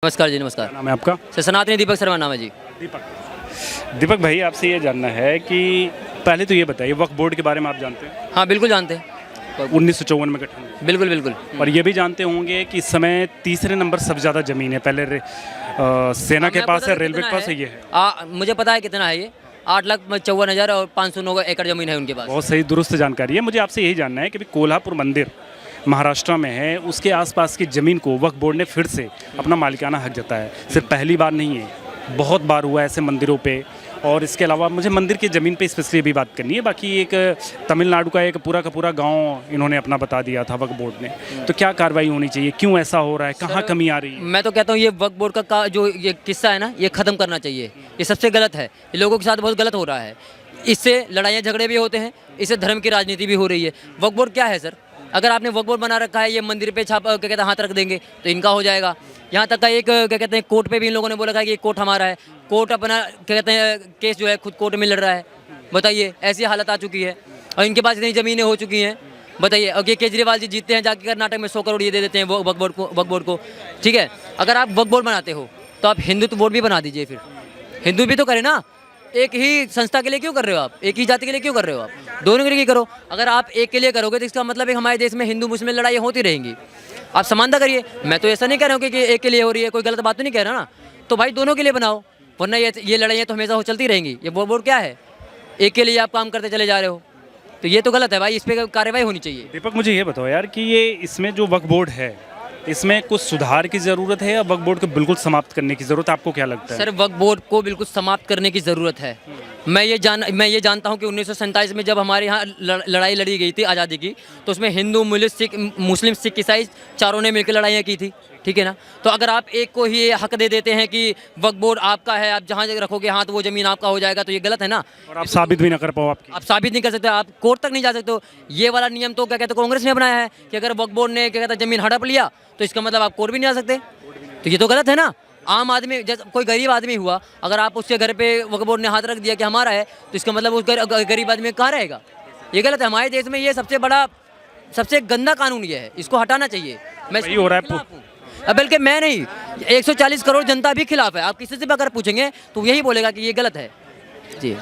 नमस्कार जी, नमस्कार। नाम है आपका? सर सनातनी दीपक शर्मा नाम है जी। दीपक भाई, आपसे ये जानना है कि पहले तो ये बताइए, वक्फ बोर्ड के बारे में आप जानते हैं? हाँ, बिल्कुल जानते हैं। 1954 में गठन हुआ। बिल्कुल, बिल्कुल। और ये भी जानते होंगे कि इस समय तीसरे नंबर सबसे ज़्यादा ज़मीन है। पहले सेना के पास है, रेलवे के पास है, ये है। मुझे पता है कितना है ये। 8,54,000 और 509 एकड़ ज़मीन है उनके पास। बहुत सही, दुरुस्त जानकारी है। मुझे आपसे यही जानना है कि कोल्हापुर मंदिर महाराष्ट्र में है, उसके आसपास की ज़मीन को वक्फ बोर्ड ने फिर से अपना मालिकाना हक जताया है। सिर्फ पहली बार नहीं है, बहुत बार हुआ है ऐसे मंदिरों पे। और इसके अलावा मुझे मंदिर की ज़मीन पे स्पेशली भी बात करनी है। बाकी एक तमिलनाडु का पूरा गांव इन्होंने अपना बता दिया था वक्फ बोर्ड ने। तो क्या कार्रवाई होनी चाहिए, क्यों ऐसा हो रहा है, कहाँ कमी आ रही है? मैं तो कहता हूँ ये वक्फ बोर्ड का जो ये किस्सा है ना, ये ख़त्म करना चाहिए। ये सबसे गलत है, ये लोगों के साथ बहुत गलत हो रहा है। इससे लड़ाइयाँ झगड़े भी होते हैं, इससे धर्म की राजनीति भी हो रही है। वक्फ बोर्ड क्या है सर? अगर आपने वक्फ बोर्ड बना रखा है, ये मंदिर पे छाप क्या कहते हैं हाथ रख देंगे तो इनका हो जाएगा। यहाँ तक का एक क्या कहते हैं कोर्ट पे भी इन लोगों ने बोला था कि ये कोर्ट हमारा है। कोर्ट अपना क्या कहते हैं केस जो है खुद कोर्ट में लड़ रहा है। बताइए, ऐसी हालत आ चुकी है और इनके पास इतनी ज़मीनें हो चुकी हैं। बताइए, और ये केजरीवाल जी जीतते हैं जाके कर्नाटक में 100 करोड़ ये दे देते हैं वक्फ बोर्ड को। ठीक है, अगर आप वक्फ बोर्ड बनाते हो तो आप हिंदुत्व बोर्ड भी बना दीजिए। फिर हिंदू भी तो करें ना। एक ही संस्था के लिए क्यों कर रहे हो आप? एक ही जाति के लिए क्यों कर रहे हो आप? दोनों के लिए करो। अगर आप एक के लिए करोगे तो इसका मतलब एक हमारे देश में हिंदू मुस्लिम लड़ाई होती रहेंगी। आप समानता करिए। मैं तो ऐसा नहीं कह रहा हूँ कि एक के लिए हो रही है, कोई गलत बात तो नहीं कह रहा ना। तो भाई दोनों के लिए बनाओ, वरना ये लड़ाइयाँ तो हमेशा चलती रहेंगी। ये बोर्ड क्या है? एक के लिए आप काम करते चले जा रहे हो, तो ये तो गलत है भाई। इस पर कार्रवाई होनी चाहिए। दीपक, मुझे ये बताओ यार कि ये इसमें जो वक्फ बोर्ड है, इसमें कुछ सुधार की ज़रूरत है या वक्फ बोर्ड को बिल्कुल समाप्त करने की ज़रूरत है? आपको क्या लगता है? सर, वक्फ बोर्ड को बिल्कुल समाप्त करने की ज़रूरत है। मैं ये जानता हूँ कि 1947 में जब हमारे यहाँ लड़ाई लड़ी गई थी आज़ादी की, तो उसमें हिंदू मुस्लिम सिख ईसाई चारों ने मिलकर लड़ाइयाँ की थी। ठीक है ना? तो अगर आप एक को ही हक दे देते हैं कि वक्फ बोर्ड आपका है, आप जहाँ रखोगे हाथ वो ज़मीन आपका हो जाएगा, तो ये गलत है ना। और आप साबित भी ना कर पाओ। आप साबित नहीं कर सकते, आप कोर्ट तक नहीं जा सकते हो। ये वाला नियम तो क्या कहते हैं कांग्रेस ने बनाया है कि अगर वक्फ बोर्ड ने क्या कहते हैं ज़मीन हड़प लिया तो इसका मतलब आप कोर्ट भी नहीं जा सकते। तो ये तो गलत है ना। आम आदमी, जैसे कोई गरीब आदमी हुआ, अगर आप उसके घर पे वक्फ बोर्ड ने हाथ रख दिया कि हमारा है, तो इसका मतलब उस गरीब आदमी कहाँ रहेगा? ये गलत है। हमारे देश में ये सबसे गंदा कानून ये है, इसको हटाना चाहिए। मैं वही हो रहा है। बल्कि मैं नहीं, 140 करोड़ जनता भी खिलाफ है। आप किसी से भी अगर पूछेंगे तो यही बोलेगा कि ये गलत है जी।